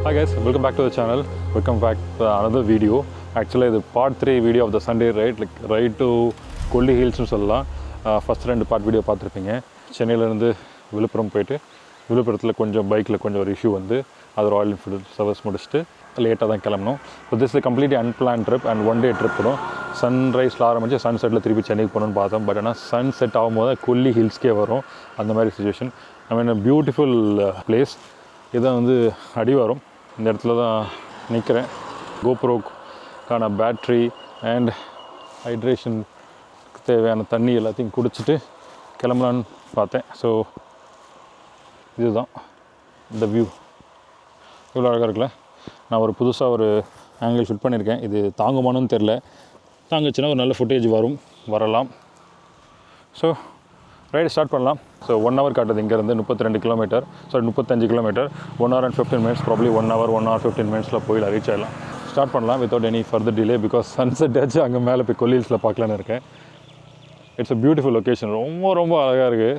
Hi guys, welcome back to the channel. Welcome back to another video. Actually, the part 3 video of the Sunday ride, like ride to Kolli Hills nu sollala. First ரெண்டு part video பார்த்திருப்பீங்க. சென்னையில இருந்து விழுப்புரம் போயிட்டு விழுப்புரத்துல கொஞ்சம் பைக்ல கொஞ்சம் ஒரு issue வந்து அது Royalenfield சர்வீஸ் முடிச்சிட்டு லேட்டாக தான் கிளம்பணும். So this is a completely unplanned trip and one day trip போகிறோம். சன்ரைஸில் ஆரம்பிச்சு சன்செட்டில் திருப்பி சென்னைக்கு போகணுன்னு பார்த்தோம். பட் ஆனால் சன்செட் ஆகும்போது கொல்லி ஹில்ஸ்க்கே வரும். அந்த மாதிரி சுச்சுவேஷன். ஐ மீன் பியூட்டிஃபுல் பிளேஸ். இதான் வந்து அடிவாரம். இந்த இடத்துல தான் நிற்கிறேன். கோப்ரோக்கான பேட்ரி அண்ட் ஹைட்ரேஷனுக்கு தேவையான தண்ணி எல்லாத்தையும் குடிச்சிட்டு கிளம்பலான்னு பார்த்தேன். ஸோ இதுதான் இந்த வியூ. இவ்வளோ அழகாக இருக்குல்ல. நான் ஒரு புதுசாக ஒரு ஆங்கிள் ஷூட் பண்ணியிருக்கேன். இது தாங்குமானு தெரில. தாங்குச்சுன்னா ஒரு நல்ல ஃபுட்டேஜ் வரலாம். ஸோ ரைடு ஸ்டார்ட் பண்ணலாம். ஸோ 1 hour காட்டுது இங்கேருந்து 32 kilometre. So 35 kilometre 1 hour and 15 minutes, probably 1 hour 15 minutes போய் ரீச் ஆகிடலாம். ஸ்டார்ட் பண்ணலாம் without any further delay. Because sunset ஆச்சு அங்கே மேலே போய் கொல்லி ஹில்ஸில் பார்க்கலான்னு இருக்கேன். It's a beautiful location. ரொம்ப ரொம்ப அழகாக இருக்குது.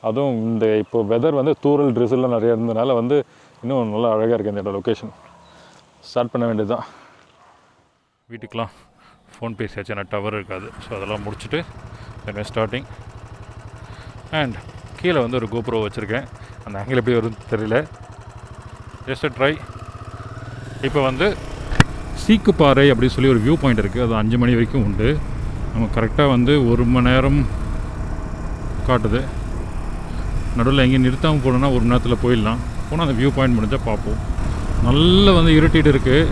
அதுவும் இந்த இப்போ வெதர் வந்து தூரல் ட்ரிசல்லாம் நிறைய இருந்ததுனால வந்து இன்னும் நல்லா அழகாக இருக்குது இந்த லொக்கேஷன். ஸ்டார்ட் பண்ண வேண்டியது தான். வீட்டுக்கெலாம் ஃபோன் பேசியாச்சு, ஆனால் டவர் இருக்காது. ஸோ அதெல்லாம் முடிச்சுட்டு என்ன ஸ்டார்டிங். அண்ட் கீழே வந்து ஒரு கோப்ரோ வச்சுருக்கேன். அந்த ஆங்கிள் எப்படி வரும்னு தெரியல. Just try. இப்போ வந்து சீக்குப்பாறை அப்படின்னு சொல்லி ஒரு வியூ பாயிண்ட் இருக்குது. அது 5 மணி வரைக்கும் உண்டு. நம்ம கரெக்டாக வந்து 1 மணி நேரம் காட்டுது. நடுவில் எங்கேயும் நிறுத்தாமல் போனோன்னா 1 மணி நேரத்தில் போயிடலாம். போனால் அந்த வியூ பாயிண்ட் முடிஞ்சால் பார்ப்போம். நல்லா வந்து இருட்டிட்டு இருக்குது.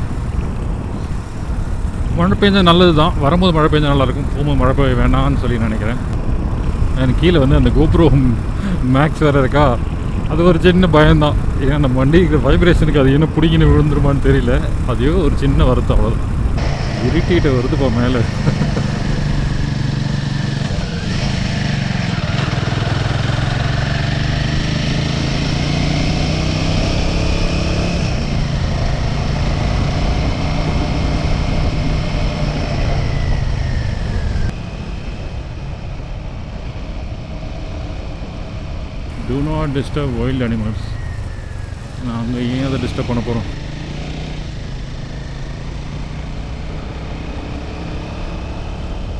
மழை பெஞ்சால் நல்லது தான். வரும்போது மழை பெஞ்சால் நல்லாயிருக்கும். போகும்போது மழை பெய்ய வேணான்னு சொல்லி நினைக்கிறேன். எனக்கு கீழே வந்து அந்த கோப்ரோ மேக்ஸ் வேறு இருக்கா. அது ஒரு சின்ன பயம்தான். ஏன்னா நம்ம வண்டிக்கு வைப்ரேஷனுக்கு அது என்ன பிடிக்கின்னு விழுந்துருமான்னு தெரியல. அதையோ ஒரு சின்ன வருத்தம். அவ்வளோதான். இருட்டிகிட்ட வருதுப்பா மேலே. Do not disturb wild animals. நாங்கள் ஏன் அதை டிஸ்டர்ப் பண்ண போகிறோம்.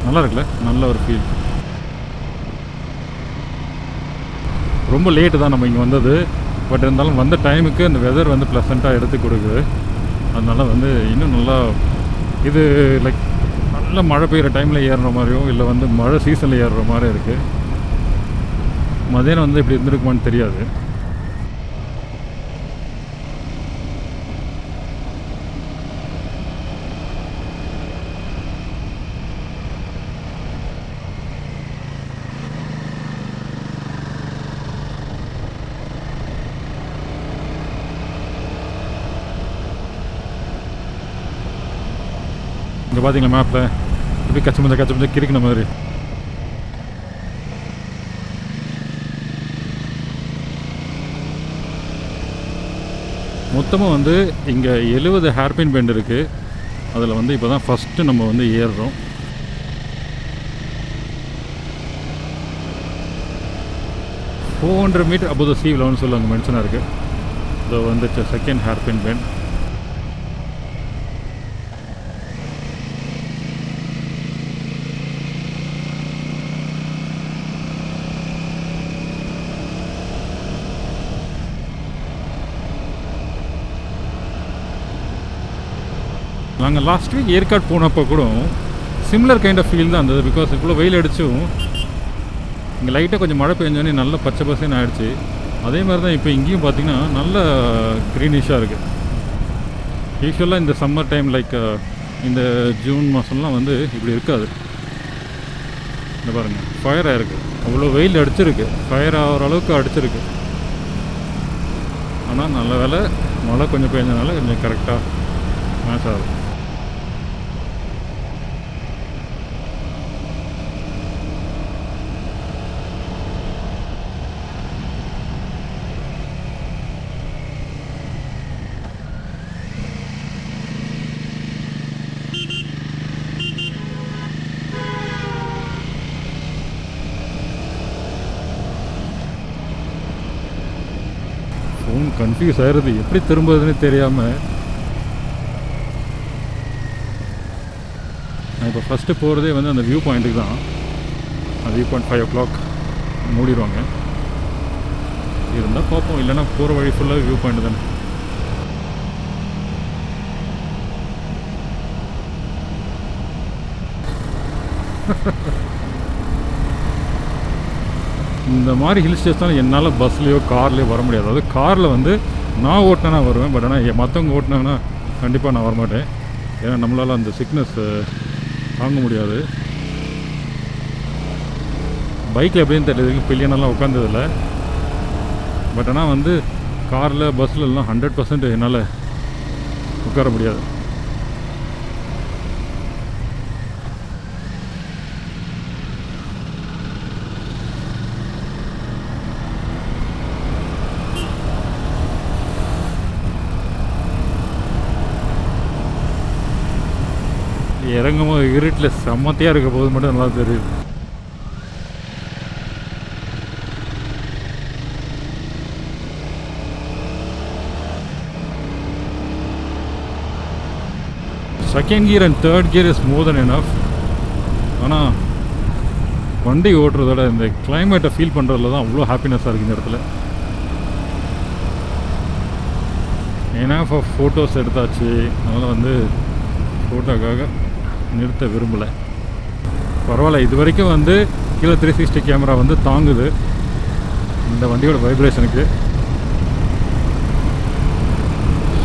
நல்லா இருக்குல்ல. நல்ல ஒரு ஃபீல். ரொம்ப லேட்டு தான் நம்ம இங்கே வந்தது. பட் இருந்தாலும் வந்த டைமுக்கு அந்த வெதர் வந்து ப்ளசண்ட்டாக எடுத்து கொடுக்குது. அதனால் வந்து இன்னும் நல்லா இது லைக் நல்ல மழை பெய்கிற டைமில் ஏறுற மாதிரியும் இல்லை வந்து மழை சீசனில் ஏறுற மாதிரி இருக்குது. மதியானம் வந்து இப்படி இருந்திருக்குமான்னு தெரியாது. இங்கே பார்த்தீங்களா மேப்பில் இப்படி கச்ச முடிஞ்ச கிறுக்கின மாதிரி. மொத்தமாக வந்து இங்கே 70 ஹேர்பின் பெண்ட் இருக்குது. அதில் வந்து இப்போ தான் ஃபஸ்ட்டு நம்ம வந்து ஏறுறோம். $400 metre above the sea level சொல்லி அங்கே மென்ஷனாக இருக்குது. இதோ வந்துச்சு செகண்ட் ஹேர்பின் பெண்ட். நாங்கள் லாஸ்ட் வீக் ஏற்காடு போனப்போ கூட சிமிலர் கைண்ட் ஆஃப் ஃபீல் தான் இருந்தது. பிகாஸ் இவ்வளோ வெயில் அடிச்சும் இங்கே லைட்டாக கொஞ்சம் மழை பெஞ்சோன்னே நல்ல பச்சை பசேன்னு ஆகிடுச்சு. அதே மாதிரி தான் இப்போ இங்கேயும் பார்த்திங்கன்னா நல்ல க்ரீனிஷாக இருக்குது. யூஸ்வலாக இந்த சம்மர் டைம் லைக் இந்த ஜூன் மாதம்லாம் வந்து இப்படி இருக்காது. இந்த பாருங்கள் ஃபயர் ஆகிருக்கு. அவ்வளோ வெயில் அடிச்சிருக்கு. ஃபயர் ஆகிற அளவுக்கு அடிச்சிருக்கு. ஆனால் நல்ல வேலை மழை கொஞ்சம் பெஞ்சனால கொஞ்சம் கரெக்டாக மேட்ச் ஆகுது. கன்ஃபியூஸ் ஆகிடுது, எப்படி திரும்புறதுன்னு தெரியாமல். நான் இப்போ ஃபஸ்ட்டு போகிறதே வந்து அந்த வியூ பாயிண்ட்டுக்கு தான். அந்த வியூ பாயிண்ட் 5 o'clock மூடிடுவாங்க. இருந்தால் பார்ப்போம், இல்லைன்னா போகிற வழி ஃபுல்லாக வியூ பாயிண்ட் தானே. இந்த மாதிரி ஹில் ஸ்டேஷன் என்னால் பஸ்லேயோ கார்லேயோ வர முடியாது. அதாவது காரில் வந்து நான் ஓட்டினா வருவேன், பட் ஆனால் மற்றவங்க ஓட்டினாங்கன்னா கண்டிப்பாக நான் வரமாட்டேன். ஏன்னா நம்மளால் அந்த சிக்னஸ் தாங்க முடியாது. பைக்கில் எப்படின்னு தெரியல, பில்லியனெல்லாம் உட்காந்ததில்லை. பட் ஆனால் வந்து காரில் பஸ்லலாம் 100% என்னால் உட்கார முடியாது. இறங்கும் போது இருட்டில் செம்மத்தையாக இருக்க போது மட்டும் நல்லா தெரியுது. Second gear and third gear is more then enough. ஆனால் வண்டி ஓட்டுறதோட இந்த கிளைமேட்டை ஃபீல் பண்ணுறதுல தான் அவ்வளோ ஹாப்பினஸ்ஸாக இருக்குது இந்த இடத்துல. ஏன்னா இப்போ ஃபோட்டோஸ் எடுத்தாச்சு, அதனால் வந்து ஃபோட்டோக்காக நிறுத்த விரும்பலை. பரவாயில்ல, இது வரைக்கும் வந்து கீழே 360 கேமரா வந்து தாங்குது இந்த வண்டியோட வைப்ரேஷனுக்கு.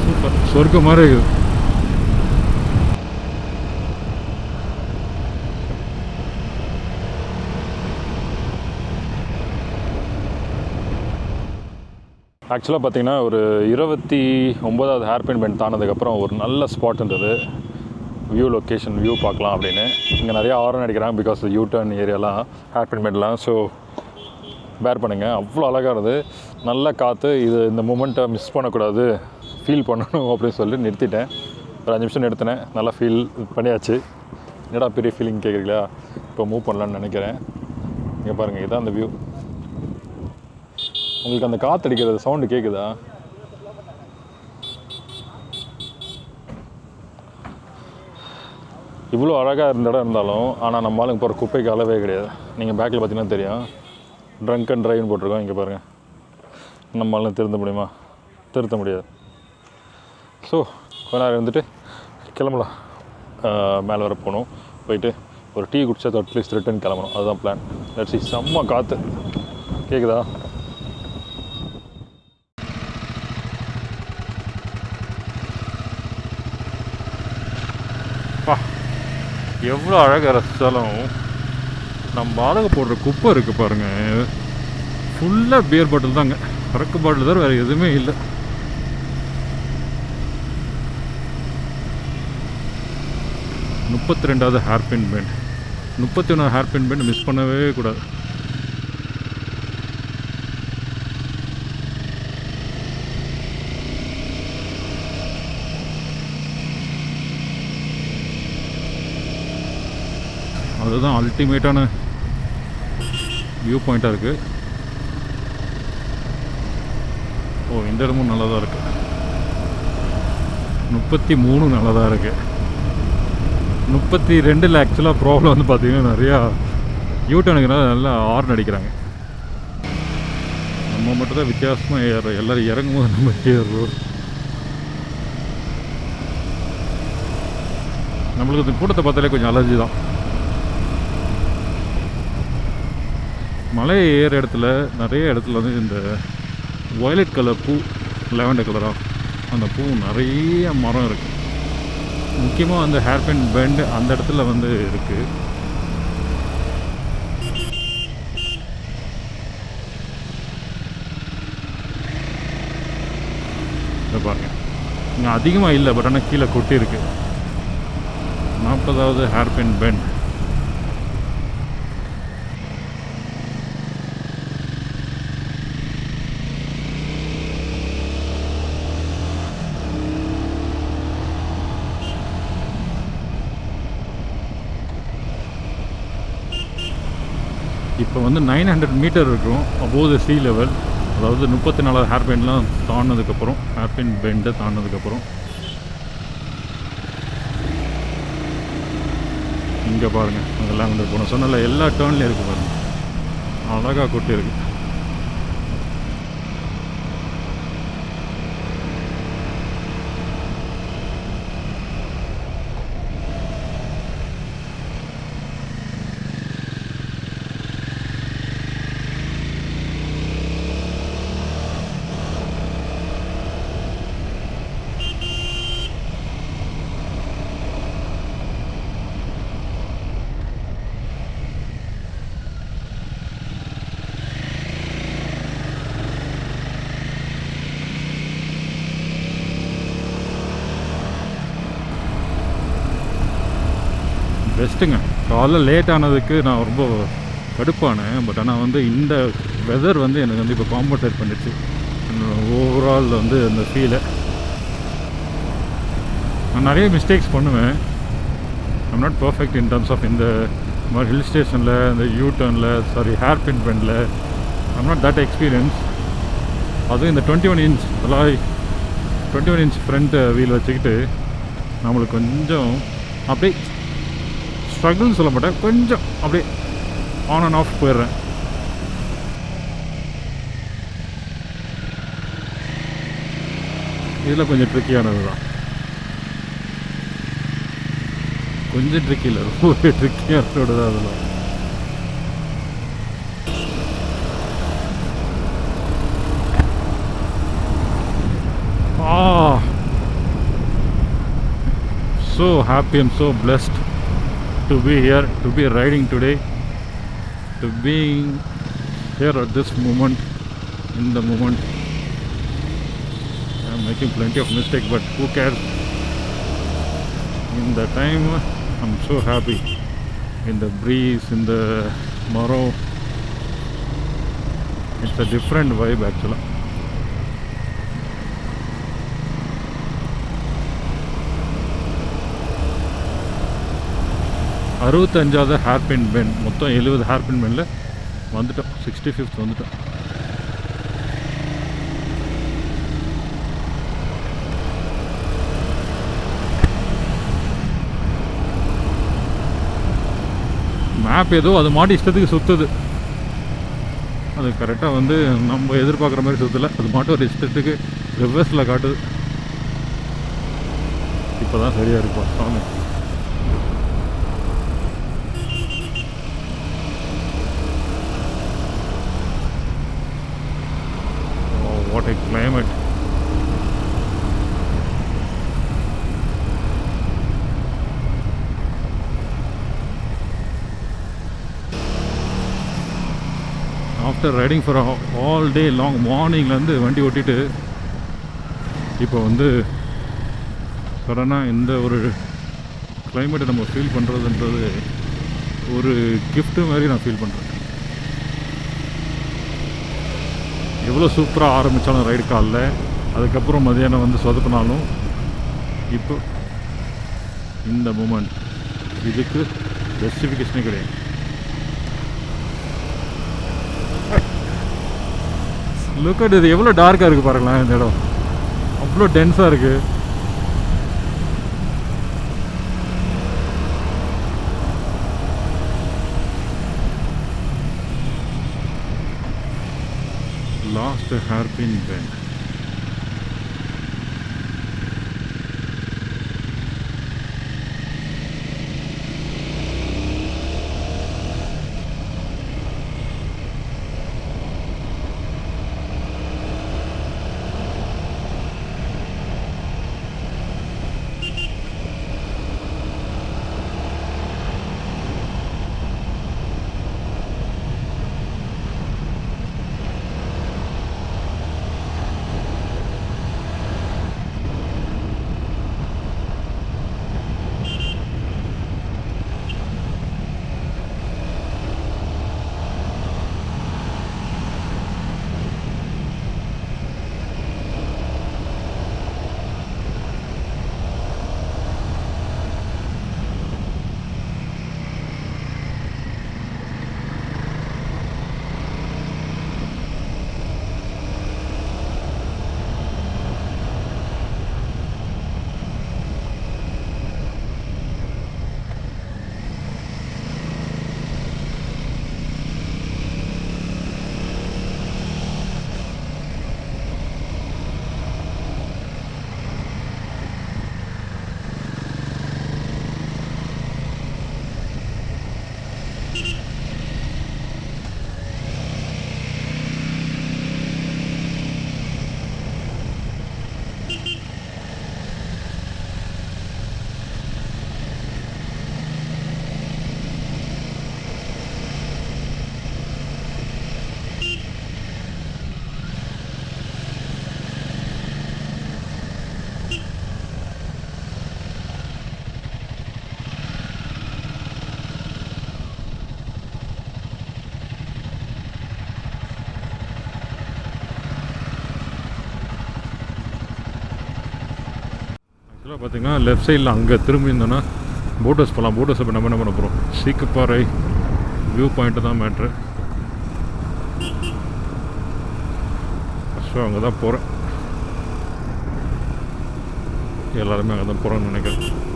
சூப்பர், சொர்க்க மாதிரி இருக்குது. ஆக்சுவலாக பார்த்தீங்கன்னா ஒரு 29வது ஹேர்பின் பெண்ட் தானதுக்கப்புறம் ஒரு நல்ல ஸ்பாட் இருந்தது. வியூ லொக்கேஷன் வியூ பார்க்கலாம் அப்படின்னு. இங்கே நிறையா ஹாரன் அடிக்கிறாங்க, பிகாஸ் யூ டர்ன் ஏரியாலாம் ஹேர்பின் பெண்ட்லாம். ஸோ பேர் பண்ணுங்கள், அவ்வளோ அழகாக இருந்தது. நல்ல காற்று. இது இந்த மூமெண்ட்டை மிஸ் பண்ணக்கூடாது, ஃபீல் பண்ணணும் அப்படின்னு சொல்லி நிறுத்திட்டேன். ஒரு 5 நிமிஷம் நிறுத்தினேன், நல்லா ஃபீல் பண்ணியாச்சு. என்னடா பெரிய ஃபீலிங் கேட்குறீங்களா? இப்போ மூவ் பண்ணலான்னு நினைக்கிறேன். இங்கே பாருங்கள், இதுதான் அந்த வியூ. உங்களுக்கு அந்த காற்று அடிக்கிறது சவுண்டு கேட்குதா? இவ்வளோ அழகாக இருந்த இடம் இருந்தாலும், ஆனால் நம்ம ஆளுங்க போகிற குப்பைக்கு அளவே கிடையாது. நீங்கள் பேக்கில் பார்த்தீங்கன்னா தெரியும், ட்ரங்க் அண்ட் ட்ரைவ்னு போட்டிருக்கோம். இங்கே பாருங்கள், நம்ம ஆளுங்க திருத்த முடியுமா? திருத்த முடியாது. ஸோ கொஞ்ச நேரம் இருந்துட்டு கிளம்பலாம். மேலே வர போகணும், போயிட்டு ஒரு டீ குடிச்சா அட்லீஸ்ட் ரிட்டன் கிளம்பணும். அதுதான் பிளான். Let's see. செம்ம காற்று கேட்குதா? எவ்வளோ அழகாக ரசித்தாலும் நம்ம ஆளுங்க போடுற குப்பை இருக்குது பாருங்கள், ஃபுல்லாக பியர் பாட்டில் தாங்க. சரக்கு பாட்டில் தான், வேறு எதுவுமே இல்லை. முப்பத்தி 32வது ஹேர்பின் பெண்ட், 31வது ஹேர்பின் பெண்ட் மிஸ் பண்ணவே கூடாது. அதுதான் அல்டிமேட்டான வியூ பாயிண்ட்டாக இருக்குது. ஓ, இந்த இடமும் நல்லா தான் இருக்குது. 33 நல்லா தான் இருக்குது. 32 ஆக்சுவலாக ப்ராப்ளம் வந்து பார்த்திங்கன்னா நிறையா யூட்டனுக்குனால நல்லா ஹார்ன் அடிக்கிறாங்க. நம்ம மட்டும் தான் வித்தியாசமாக ஏறுறோம். எல்லோரும் இறங்கும் போது நம்ம ஏறுறோம். நம்மளுக்கு இந்த கூட்டத்தை பார்த்தாலே கொஞ்சம் அலர்ஜி தான். மலை ஏற இடத்துல நிறைய இடத்துல வந்து இந்த வயலட் கலர் பூ, லெவண்டர் கலராக அந்த பூ நிறைய மரம் இருக்குது. முக்கியமாக அந்த ஹேர்பின் பெண்ட் அந்த இடத்துல வந்து இருக்குது. இதை பாருங்கள், இங்கே அதிகமாக இல்லை, பட் ஆனால் கீழே கொட்டி இருக்குது. 40வது ஹேர்பின் பெண்ட். இப்போ வந்து 900 மீட்டர் இருக்கும் அபோவ் த சீ லெவல். அதாவது 34 ஹேர் பின்லாம் தாண்டினதுக்கப்புறம், ஹேர் பின் பெண்டை தாண்டினதுக்கப்புறம் இங்கே பாருங்கள், அதெல்லாம் வந்து போனோம் சொன்னால எல்லா டேர்ன்லேயும் இருக்குது பாருங்கள், அழகாக கொட்டி இருக்குது. பெஸ்ட்டுங்க. காலைல லேட் ஆனதுக்கு நான் ரொம்ப கடுப்பானேன். பட் ஆனால் வந்து இந்த வெதர் வந்து எனக்கு வந்து இப்போ காம்பன்சேட் பண்ணிடுச்சு ஓவரால் வந்து அந்த ஃபீலை. நான் நிறைய மிஸ்டேக்ஸ் பண்ணுவேன். I'm not perfect in terms of இந்த மாதிரி ஹில் ஸ்டேஷனில், இந்த யூ டர்னில், ஹேர் பின் பெண்டில் ஐம் நாட் தட் எக்ஸ்பீரியன்ஸ். அதுவும் இந்த 21 இன்ச் 21 இன்ச் ஃப்ரண்ட் வீல் வச்சுக்கிட்டு நம்மளுக்கு கொஞ்சம் அப்படியே ஸ்ட்ரகிள்னு சொல்ல மாட்டேன், கொஞ்சம் அப்படியே ஆன் அண்ட் ஆஃப் போயிடுறேன். இதில் கொஞ்சம் ட்ரிக்கியானது தான். கொஞ்சம் ட்ரிக்கி இல்லை, ரொம்ப ட்ரிக்கியான ரோடு தான் அதெல்லாம். So happy, I'm so blessed to be here, to be riding today, to being here at this moment, in the moment. I'm making plenty of mistakes, but who cares? In the time, I'm so happy. In the breeze, in the morrow, it's a different vibe actually. அறுபத்தஞ்சாவது hairpin bend, மொத்தம் 70 hair பின் பெண்டில் வந்துட்டோம். 65th வந்துட்டோம். Map ஏதோ அது மாட்டி இஷ்டத்துக்கு சுற்றுது. அது கரெக்டாக வந்து நம்ம எதிர்பார்க்குற மாதிரி சுற்றலை, அது மாட்டும் ஒரு இஷ்டத்துக்கு ரிவர்ஸில் காட்டுது. இப்போ தான் சரியாக இருப்பா சாமி. What a climate. After riding for all day long, மார்னிங்லேருந்து வண்டி ஓட்டிட்டு இப்போ வந்து சடனாக இந்த ஒரு கிளைமேட்டை நம்ம ஃபீல் பண்ணுறதுன்றது ஒரு கிஃப்ட்டு மாதிரி நான் ஃபீல் பண்ணுறேன். எவ்வளோ சூப்பராக ஆரம்பித்தாலும் ரைடு காலில், அதுக்கப்புறம் மதியானம் வந்து சொதப்பினாலும், இப்போ இந்த மூமெண்ட் இதுக்கு ஜஸ்டிஃபிகேஷனே கிடையாது. லுக் அட் இது, எவ்வளோ டார்க்காக இருக்குது பாருங்களேன். இந்த இடம் அவ்வளோ டென்ஸாக இருக்குது. Last hairpin bend. ஆக்சுவலாக பார்த்தீங்கன்னா லெஃப்ட் சைடில் அங்கே திரும்பி இருந்தோன்னா போட் ஹவுஸ் போகலாம். போட் ஹவுஸ் இப்போ நம்ம என்ன பண்ண போகிறோம், சீக்குப்பாறை வியூ பாயிண்ட்டு தான் மேட்ரு. ஸோ அங்கே தான் போகிறேன், எல்லாருமே அங்கே தான் போகிறோன்னு நினைக்கிறேன்.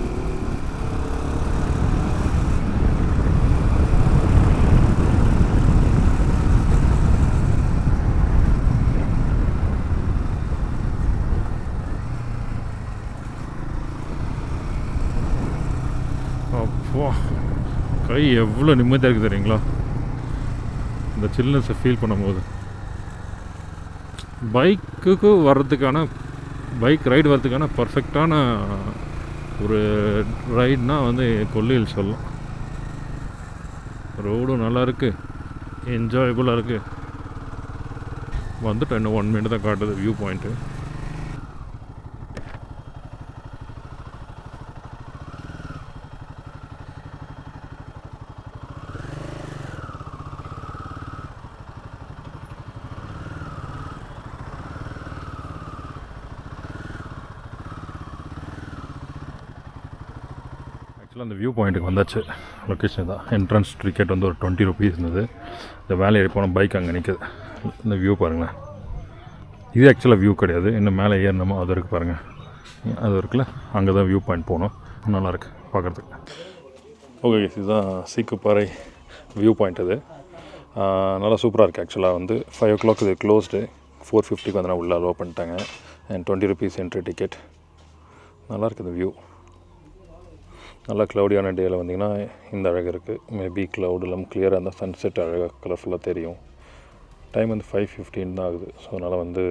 அப்போ கை எவ்வளோ நிம்மதியாக இருக்குது தெரியுங்களா இந்த சில்னஸை ஃபீல் பண்ணும்போது. பைக்குக்கு வர்றதுக்கான பைக் ரைடு வர்றதுக்கான பர்ஃபெக்டான ஒரு ரைட்னா வந்து கொல்லியில் சொல்லலாம். ரோடும் நல்லா இருக்குது, என்ஜாயபுளாக இருக்குது. வந்துட்டு இன்னும் 1 மினிட் தான் காட்டுது வியூ பாயிண்ட்டு. ஆக்சுவலாக அந்த வியூ பாயிண்ட்டுக்கு வந்தாச்சு. லொக்கேஷன் தான். என்ட்ரன்ஸ் டிக்கெட் வந்து ஒரு 20 ருபீஸ் இருந்தது. இந்த வேலை ஏறி போன பைக் அங்கே நிற்குது. இந்த வியூ பாருங்களேன். இது ஆக்சுவலாக வியூ கிடையாது, இன்னும் மேலே ஏறினமோ அது இருக்குது பாருங்கள், அது இருக்குல்ல, அங்கே தான் வியூ பாயிண்ட் போகணும். நல்லாயிருக்கு பார்க்குறதுக்கு. ஓகே, இதுதான் சீக்குப்பாறை வியூ பாயிண்ட். அது நல்லா சூப்பராக இருக்குது. ஆக்சுவலாக வந்து 5 o'clock இது க்ளோஸ்டு. 450 வந்து நான் உள்ளே அலோவ் பண்ணிட்டாங்க. And 20 rupees entry ticket. நல்லாயிருக்குது வியூ. நல்லா க்ளவுடியான டேயில் வந்திங்கன்னா இந்த அழகு இருக்குது. மேபி க்ளவுட் எல்லாம் கிளியராக இருந்தால் சன்செட் அழகாக கலர்ஃபுல்லாக தெரியும். டைம் வந்து 5:15 தான் ஆகுது. ஸோ அதனால் வந்து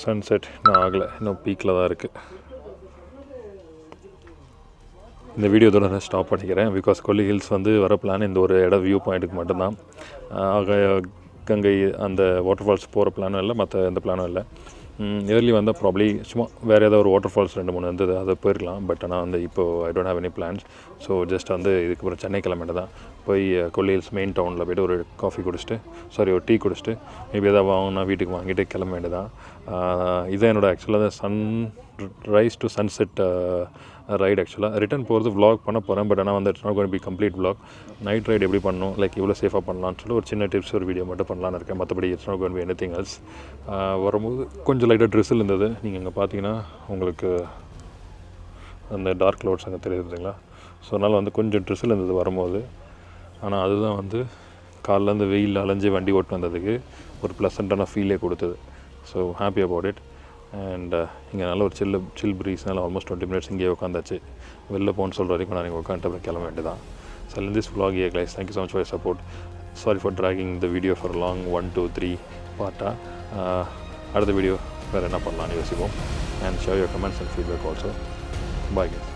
சன்செட் இன்னும் ஆகலை, இன்னும் பீக்கில் தான் இருக்குது. இந்த வீடியோ இதோட ஸ்டாப் பண்ணிக்கிறேன். பிகாஸ் கொல்லி ஹில்ஸ் வந்து வர பிளான் இந்த ஒரு இடம் வியூ பாயிண்ட்டுக்கு மட்டும்தான். கங்கை அந்த வாட்டர் ஃபால்ஸ் போகிற பிளானும் இல்லை, மற்ற எந்த பிளானும் இல்லை. இயர்லி வந்தால் ப்ராப்ளி சும்மா வேறு ஏதாவது ஒரு வாட்டர் ஃபால்ஸ் 2-3 இருந்தது, அதை போயிருக்கலாம். பட் ஆனால் வந்து இப்போது I don't have any plans. So just வந்து இதுக்கப்புறம் சென்னை கிளம்பிட்டு தான் போய் கொல்லி ஹில்ஸ் மெயின் டவுனில் போய்ட்டு ஒரு காஃபி குடிச்சிட்டு, ஒரு டீ குடிச்சிட்டு, மேபி எதாவது வாங்கினா வீட்டுக்கு வாங்கிட்டு கிளம்ப வேண்டியதான். இதுதான் என்னோடய ஆக்சுவலாக sunrise to sunset ride. ஆக்சுவலாக ரிட்டன் போகிறது vlog பண்ண போகிறேன். பட் ஆனால் வந்து it's not going to be complete vlog. Night ride எப்படி பண்ணணும், லைக் இவ்வளோ சேஃபாக பண்ணலான்னு சொல்லி ஒரு சின்ன டிப்ஸ் ஒரு வீடியோ மட்டும் பண்ணலான்னு இருக்கேன். மற்றபடி it's not going to B anything else. வரும்போது கொஞ்சம் லைட்டாக ட்ரிஸில் இருந்தது. நீங்கள் இங்கே பார்த்தீங்கன்னா உங்களுக்கு அந்த டார்க் க்ளவுட்ஸ் அங்கே தெரியுதுங்களா. ஸோ அதனால் வந்து கொஞ்சம் ட்ரிஸில் இருந்தது வரும்போது. ஆனால் அதுதான் வந்து காலைலேருந்து வெயில் அலைஞ்சி வண்டி ஓட்டு வந்ததுக்கு ஒரு ப்ளசண்ட்டான ஃபீலே கொடுத்தது. So happy about it. And இங்கே நல்ல ஒரு சில் ப்ரீஸ்னால ஆல்மோஸ்ட் 20 minutes இங்கேயே உட்காந்தாச்சு. வெளில போகணுன்னு சொல்கிற வரைக்கும் நான் நீங்கள் உட்காந்துட்டு அப்புறம் கிளம்ப வேண்டியதான். So in this vlog here guys, thank you so much for your support. Sorry for dragging the video for long 1, 2, 3 பார்ட்டாக. அடுத்த வீடியோ வேறு என்ன பண்ணலான்னு யோசிப்போம். And share your comments and feedback also. Bye guys.